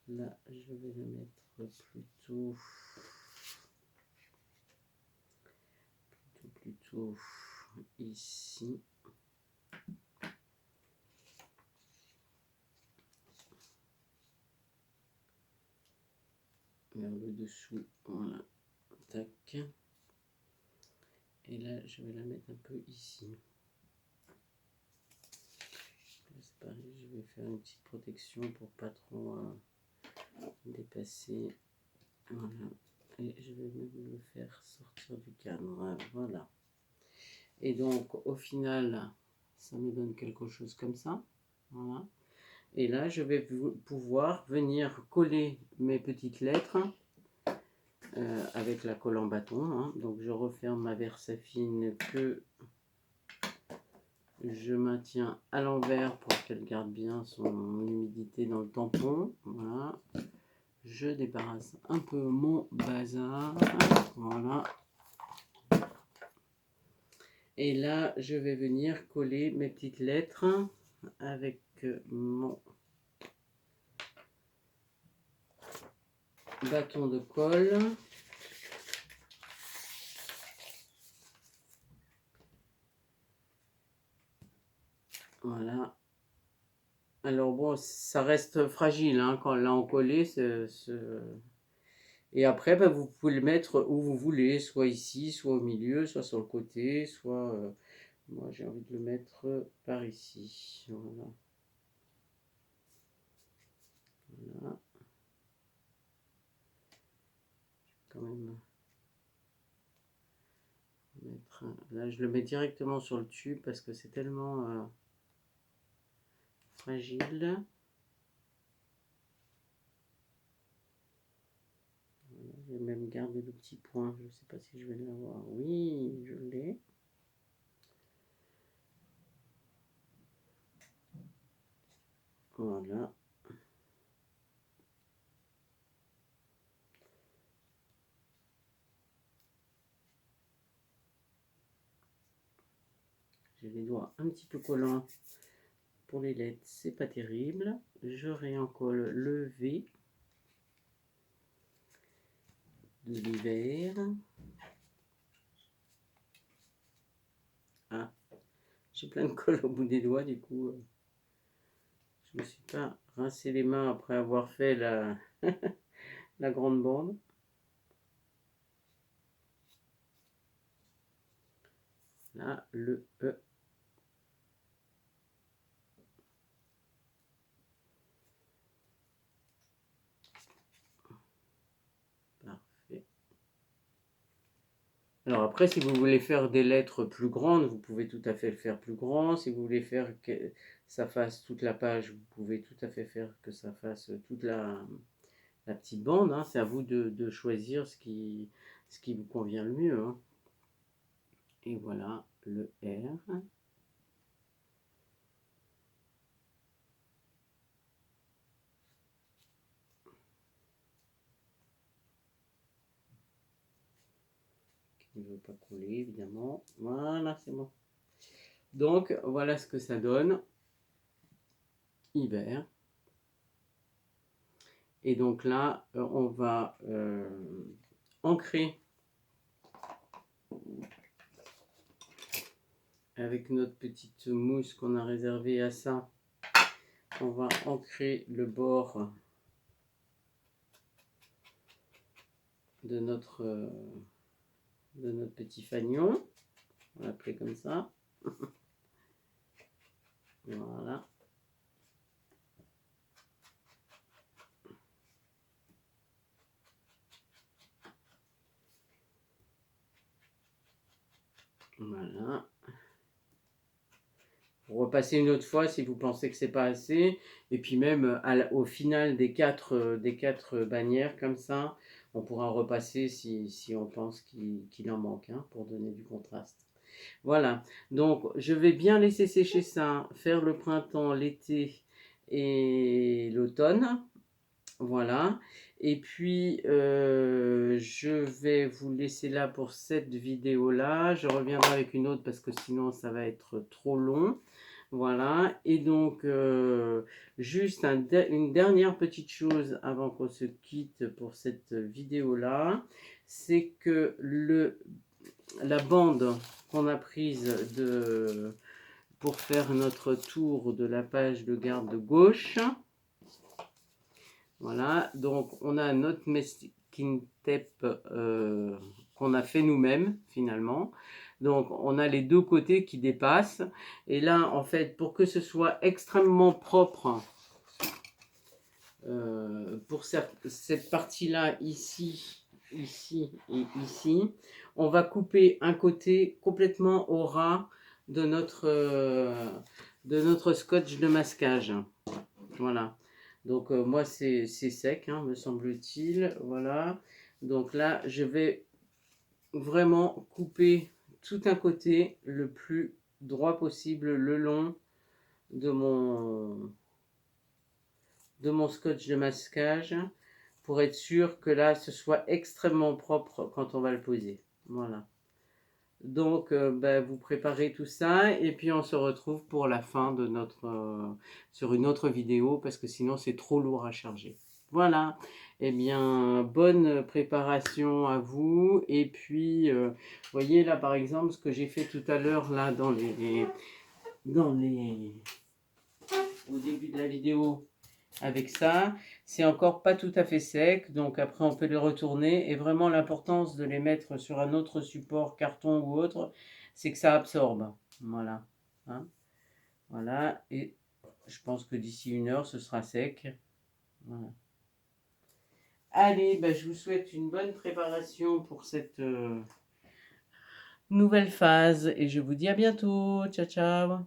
Là, je vais le mettre plutôt ici. Vers le dessous, voilà, tac. Et là, je vais la mettre un peu ici. C'est pareil, je vais faire une petite protection pour pas trop dépasser. Voilà. Et je vais même le faire sortir du cadre. Voilà. Et donc, au final, ça me donne quelque chose comme ça. Voilà. Et là, je vais pouvoir venir coller mes petites lettres avec la colle en bâton. Hein. Donc, je referme ma Versafine que je maintiens à l'envers pour qu'elle garde bien son humidité dans le tampon. Voilà. Je débarrasse un peu mon bazar. Voilà. Et là, je vais venir coller mes petites lettres avec mon bâton de colle. Voilà. Alors bon, ça reste fragile hein, quand là on collé. Et après, bah, vous pouvez le mettre où vous voulez, soit ici, soit au milieu, soit sur le côté, soit... moi, j'ai envie de le mettre par ici. Voilà. Voilà. Je vais quand même mettre... Là, je le mets directement sur le tube parce que c'est tellement fragile. Je vais même garder le petit point. Je ne sais pas si je vais l'avoir. Oui, je l'ai. Voilà. J'ai les doigts un petit peu collants pour les lettres. C'est pas terrible. Je réencolle le V de l'hiver. Ah, j'ai plein de colle au bout des doigts, du coup, je me suis pas rincé les mains après avoir fait la, la grande bande. Là, le E. Parfait. Alors après, si vous voulez faire des lettres plus grandes, vous pouvez tout à fait le faire plus grand. Si vous voulez faire que ça fasse toute la page, vous pouvez tout à fait faire que ça fasse toute la petite bande. Hein. C'est à vous de choisir ce qui vous convient le mieux. Hein. Et voilà le R. Qui ne veut pas coller, évidemment. Voilà, c'est bon. Donc, voilà ce que ça donne. Hiver. Et donc là, on va ancrer avec notre petite mousse qu'on a réservée à ça. On va ancrer le bord de notre petit fanion. On va l'appeler comme ça. Voilà. Voilà. Vous repassez une autre fois si vous pensez que c'est pas assez. Et puis même au final des quatre bannières comme ça, on pourra repasser si on pense qu'il en manque hein, pour donner du contraste. Voilà, donc je vais bien laisser sécher ça, faire le printemps, l'été et l'automne. Voilà, et puis je vais vous laisser là pour cette vidéo là. Je reviendrai avec une autre parce que sinon ça va être trop long. Voilà, et donc juste une dernière petite chose avant qu'on se quitte pour cette vidéo-là, c'est que la bande qu'on a prise pour faire notre tour de la page de garde de gauche, voilà, donc on a notre masking tape qu'on a fait nous-mêmes finalement. Donc on a les deux côtés qui dépassent. Et là, en fait, pour que ce soit extrêmement propre, pour cette partie-là, ici, ici et ici, on va couper un côté complètement au ras de notre scotch de masquage. Voilà. Donc moi c'est sec, hein, me semble-t-il. Voilà. Donc là, je vais vraiment couper tout un côté le plus droit possible le long de mon scotch de masquage pour être sûr que là, ce soit extrêmement propre quand on va le poser. Voilà. Donc, vous préparez tout ça et puis on se retrouve pour la fin de sur une autre vidéo parce que sinon c'est trop lourd à charger. Voilà. Eh bien, bonne préparation à vous. Et puis, voyez là par exemple ce que j'ai fait tout à l'heure là au début de la vidéo. Avec ça, c'est encore pas tout à fait sec, donc après on peut les retourner. Et vraiment l'importance de les mettre sur un autre support, carton ou autre, c'est que ça absorbe. Voilà. Hein, voilà. Et je pense que d'ici 1 heure, ce sera sec. Voilà. Allez, je vous souhaite une bonne préparation pour cette nouvelle phase. Et je vous dis à bientôt. Ciao, ciao.